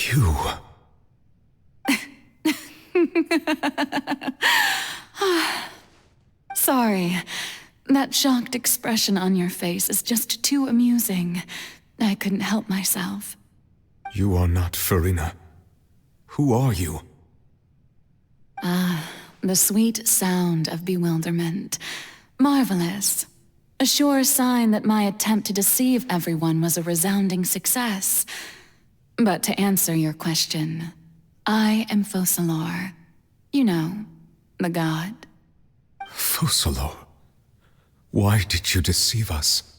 You... Sorry. That shocked expression on your face is just too amusing. I couldn't help myself. You are not Farina. Who are you? The sweet sound of bewilderment. Marvelous. A sure sign that my attempt to deceive everyone was a resounding success. But to answer your question, I am Focalor. You know, the god. Focalor? Why did you deceive us?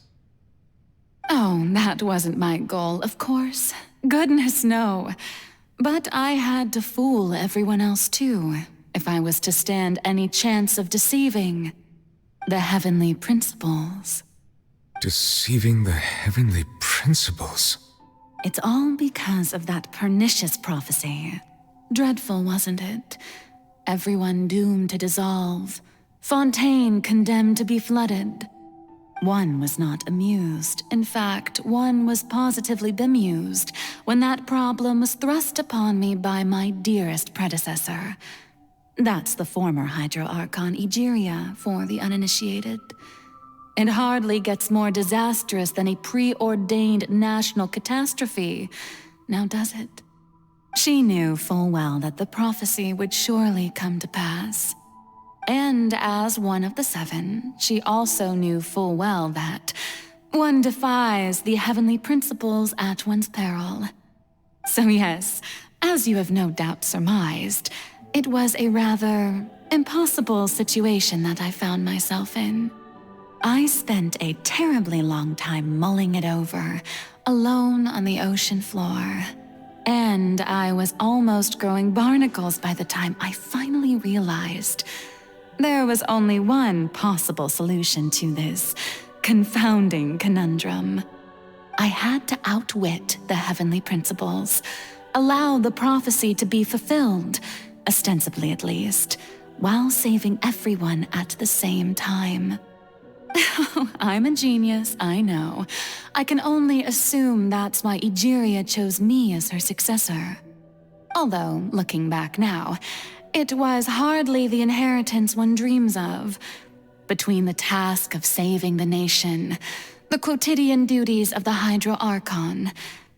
Oh, that wasn't my goal, of course. Goodness, no. But I had to fool everyone else too, if I was to stand any chance of deceiving the heavenly principles. Deceiving the heavenly principles? It's all because of that pernicious prophecy. Dreadful, wasn't it? Everyone doomed to dissolve. Fontaine condemned to be flooded. One was not amused. In fact, one was positively bemused when that problem was thrust upon me by my dearest predecessor. That's the former Hydro-Archon Egeria for the uninitiated. It hardly gets more disastrous than a preordained national catastrophe, now does it? She knew full well that the prophecy would surely come to pass. And as one of the seven, she also knew full well that one defies the heavenly principles at one's peril. So yes, as you have no doubt surmised, it was a rather impossible situation that I found myself in. I spent a terribly long time mulling it over, alone on the ocean floor. And I was almost growing barnacles by the time I finally realized there was only one possible solution to this confounding conundrum. I had to outwit the heavenly principles, allow the prophecy to be fulfilled, ostensibly at least, while saving everyone at the same time. I'm a genius, I know. I can only assume that's why Egeria chose me as her successor. Although, looking back now, it was hardly the inheritance one dreams of. Between the task of saving the nation, the quotidian duties of the Hydro-Archon,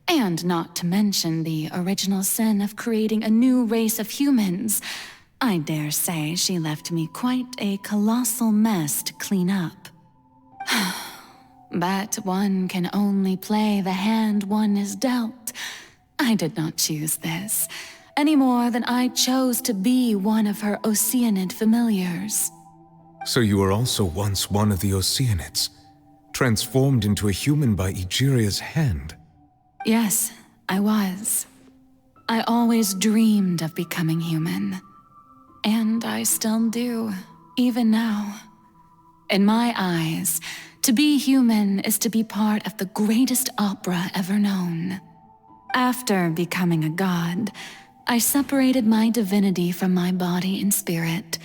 and not to mention the original sin of creating a new race of humans, I dare say she left me quite a colossal mess to clean up. But one can only play the hand one is dealt. I did not choose this, any more than I chose to be one of her Oceanid familiars. So you were also once one of the Oceanids, transformed into a human by Egeria's hand? Yes, I was. I always dreamed of becoming human. And I still do, even now. In my eyes, to be human is to be part of the greatest opera ever known. After becoming a god, I separated my divinity from my body and spirit,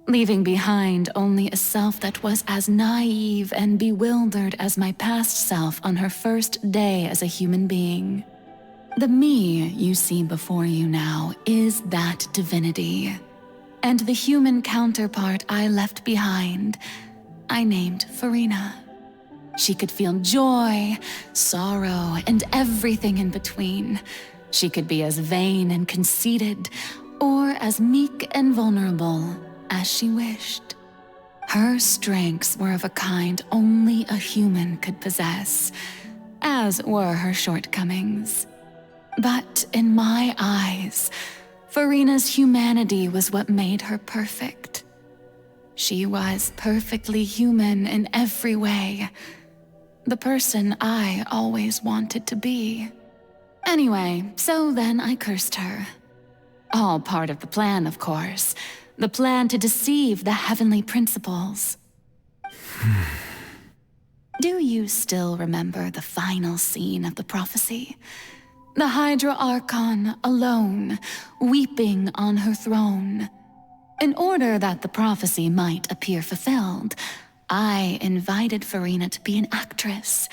leaving behind only a self that was as naive and bewildered as my past self on her first day as a human being. The me you see before you now is that divinity, and the human counterpart I left behind, I named Farina. She could feel joy, sorrow, and everything in between. She could be as vain and conceited, or as meek and vulnerable as she wished. Her strengths were of a kind only a human could possess, as were her shortcomings. But in my eyes, Farina's humanity was what made her perfect. She was perfectly human in every way, the person I always wanted to be. Anyway, so then I cursed her. All part of the plan, of course. The plan to deceive the heavenly principles. Do you still remember the final scene of the prophecy? The Hydro-Archon alone, weeping on her throne. In order that the prophecy might appear fulfilled, I invited Farina to be an actress,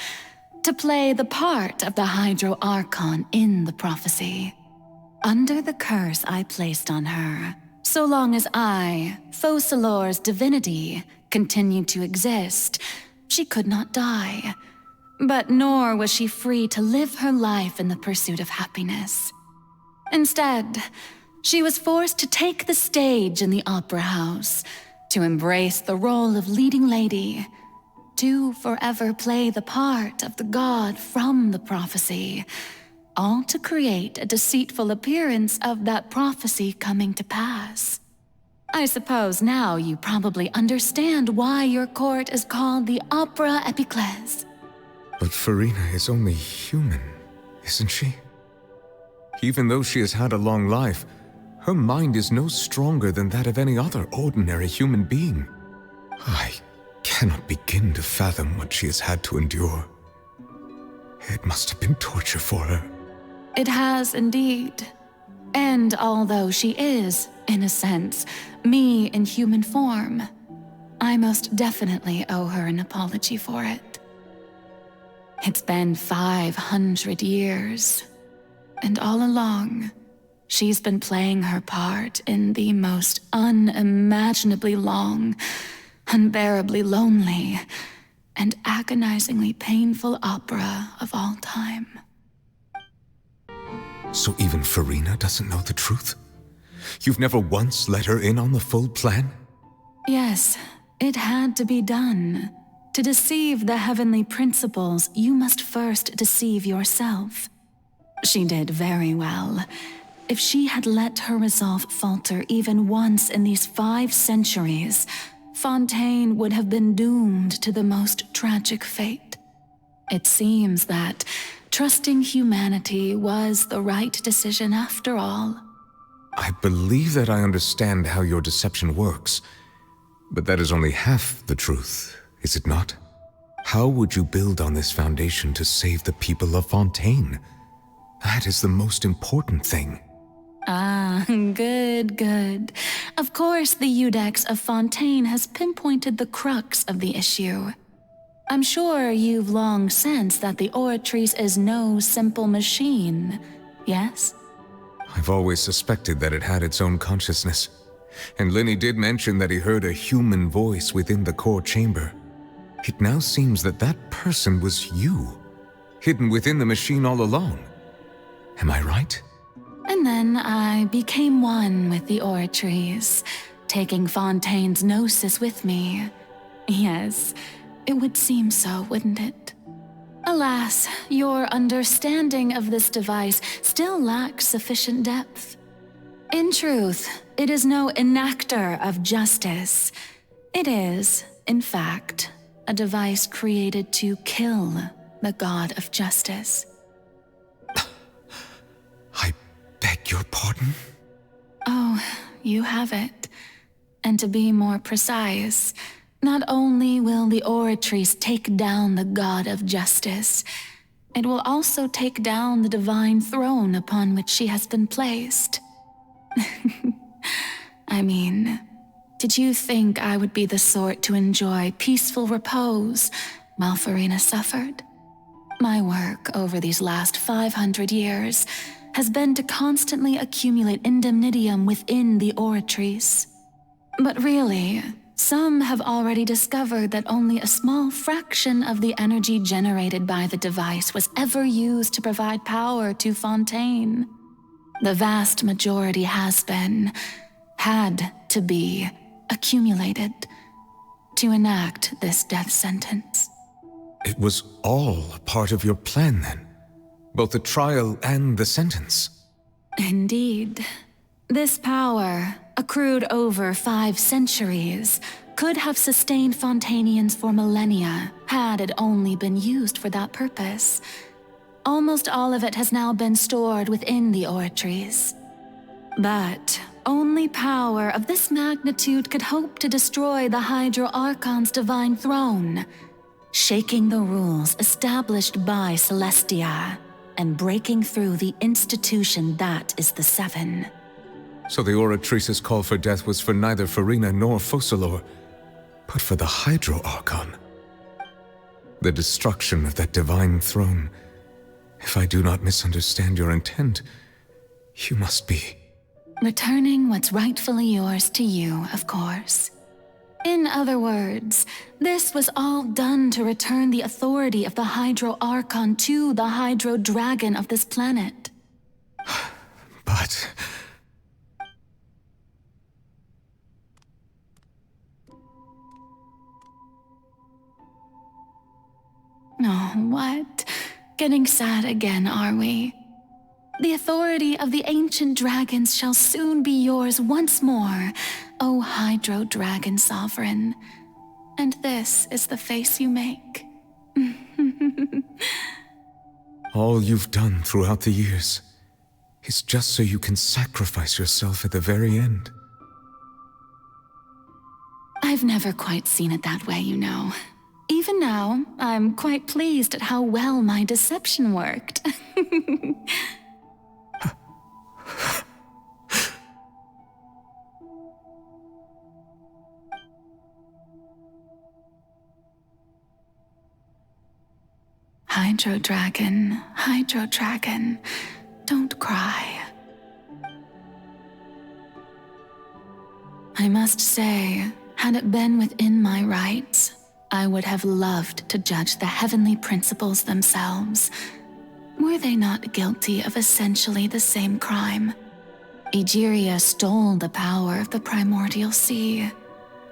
to play the part of the Hydro-Archon in the prophecy. Under the curse I placed on her, so long as I, Focalors' divinity, continued to exist, she could not die. But nor was she free to live her life in the pursuit of happiness. Instead, she was forced to take the stage in the opera house, to embrace the role of leading lady, to forever play the part of the god from the prophecy, all to create a deceitful appearance of that prophecy coming to pass. I suppose now you probably understand why your court is called the Opera Epiclese. But Farina is only human, isn't she? Even though she has had a long life, her mind is no stronger than that of any other ordinary human being. I cannot begin to fathom what she has had to endure. It must have been torture for her. It has indeed. And although she is, in a sense, me in human form, I most definitely owe her an apology for it. It's been 500 years, and all along, she's been playing her part in the most unimaginably long, unbearably lonely, and agonizingly painful opera of all time. So even Farina doesn't know the truth? You've never once let her in on the full plan? Yes, it had to be done. To deceive the heavenly principles, you must first deceive yourself. She did very well. If she had let her resolve falter even once in these 5 centuries, Fontaine would have been doomed to the most tragic fate. It seems that trusting humanity was the right decision after all. I believe that I understand how your deception works, but that is only half the truth, is it not? How would you build on this foundation to save the people of Fontaine? That is the most important thing. Ah, good. Of course, the Iudex of Fontaine has pinpointed the crux of the issue. I'm sure you've long sensed that the Oratrice is no simple machine, yes? I've always suspected that it had its own consciousness, and Lenny did mention that he heard a human voice within the core chamber. It now seems that that person was you, hidden within the machine all along. Am I right? And then I became one with the Oratrice, taking Fontaine's gnosis with me. Yes, it would seem so, wouldn't it? Alas, your understanding of this device still lacks sufficient depth. In truth, it is no enactor of justice. It is, in fact, a device created to kill the god of justice. I beg your pardon? Oh, you have it. And to be more precise, not only will the Oratrice take down the god of justice, it will also take down the divine throne upon which she has been placed. I mean, did you think I would be the sort to enjoy peaceful repose while Farina suffered? My work over these last 500 years has been to constantly accumulate indemnitium within the Oratrice. But really, some have already discovered that only a small fraction of the energy generated by the device was ever used to provide power to Fontaine. The vast majority had to be, accumulated to enact this death sentence. It was all a part of your plan then? Both the trial and the sentence? Indeed. This power, accrued over 5 centuries, could have sustained Fontainians for millennia had it only been used for that purpose. Almost all of it has now been stored within the Oratrice. But only power of this magnitude could hope to destroy the Hydro Archon's divine throne, shaking the rules established by Celestia and breaking through the institution that is the Seven. So the Oratrice's call for death was for neither Farina nor Focalor, but for the Hydro Archon. The destruction of that divine throne. If I do not misunderstand your intent, You must be... Returning what's rightfully yours to you, of course. In other words, this was all done to return the authority of the Hydro Archon to the Hydro Dragon of this planet. But... Oh, what? Getting sad again, are we? The authority of the ancient dragons shall soon be yours once more, O Hydro Dragon Sovereign. And this is the face you make. all you've done throughout the years is just so you can sacrifice yourself at the very end. I've never quite seen it that way, you know. Even now, I'm quite pleased at how well my deception worked. Hydro Dragon, don't cry. I must say, had it been within my rights, I would have loved to judge the heavenly principles themselves. Were they not guilty of essentially the same crime? Egeria stole the power of the primordial sea,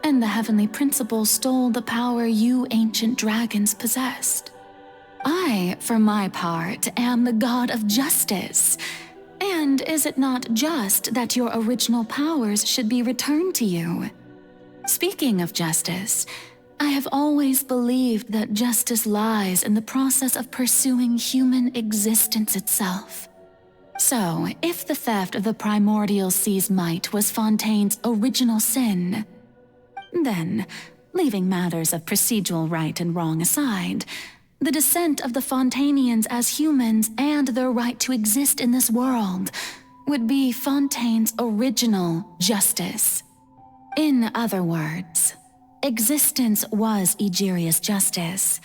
and the heavenly principles stole the power you ancient dragons possessed. I, for my part, am the god of justice. And is it not just that your original powers should be returned to you? Speaking of justice, I have always believed that justice lies in the process of pursuing human existence itself. So, if the theft of the primordial sea's might was Fontaine's original sin, then, leaving matters of procedural right and wrong aside, the descent of the Fontanians as humans and their right to exist in this world would be Fontaine's original justice. In other words, existence was Egeria's justice,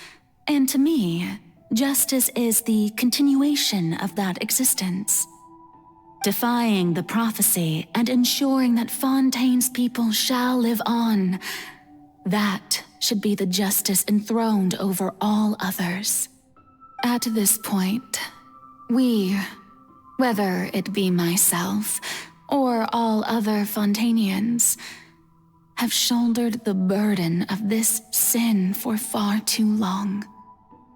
and to me, justice is the continuation of that existence. Defying the prophecy and ensuring that Fontaine's people shall live on, that should be the justice enthroned over all others. At this point, we, whether it be myself or all other Fontanians, have shouldered the burden of this sin for far too long.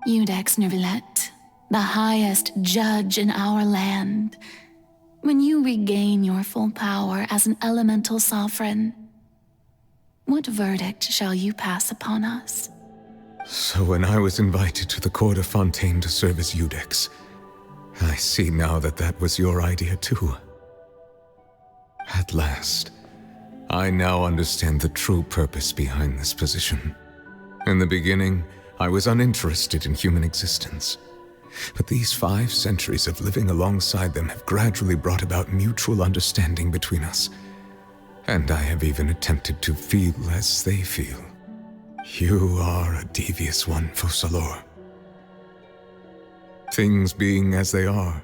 Iudex Neuvillette, the highest judge in our land, when you regain your full power as an elemental sovereign, what verdict shall you pass upon us? So when I was invited to the court of Fontaine to serve as Iudex, I see now that that was your idea too. At last, I now understand the true purpose behind this position. In the beginning, I was uninterested in human existence. But these 5 centuries of living alongside them have gradually brought about mutual understanding between us. And I have even attempted to feel as they feel. You are a devious one, Focalors. Things being as they are,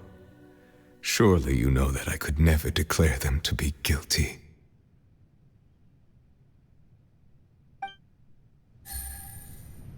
surely you know that I could never declare them to be guilty.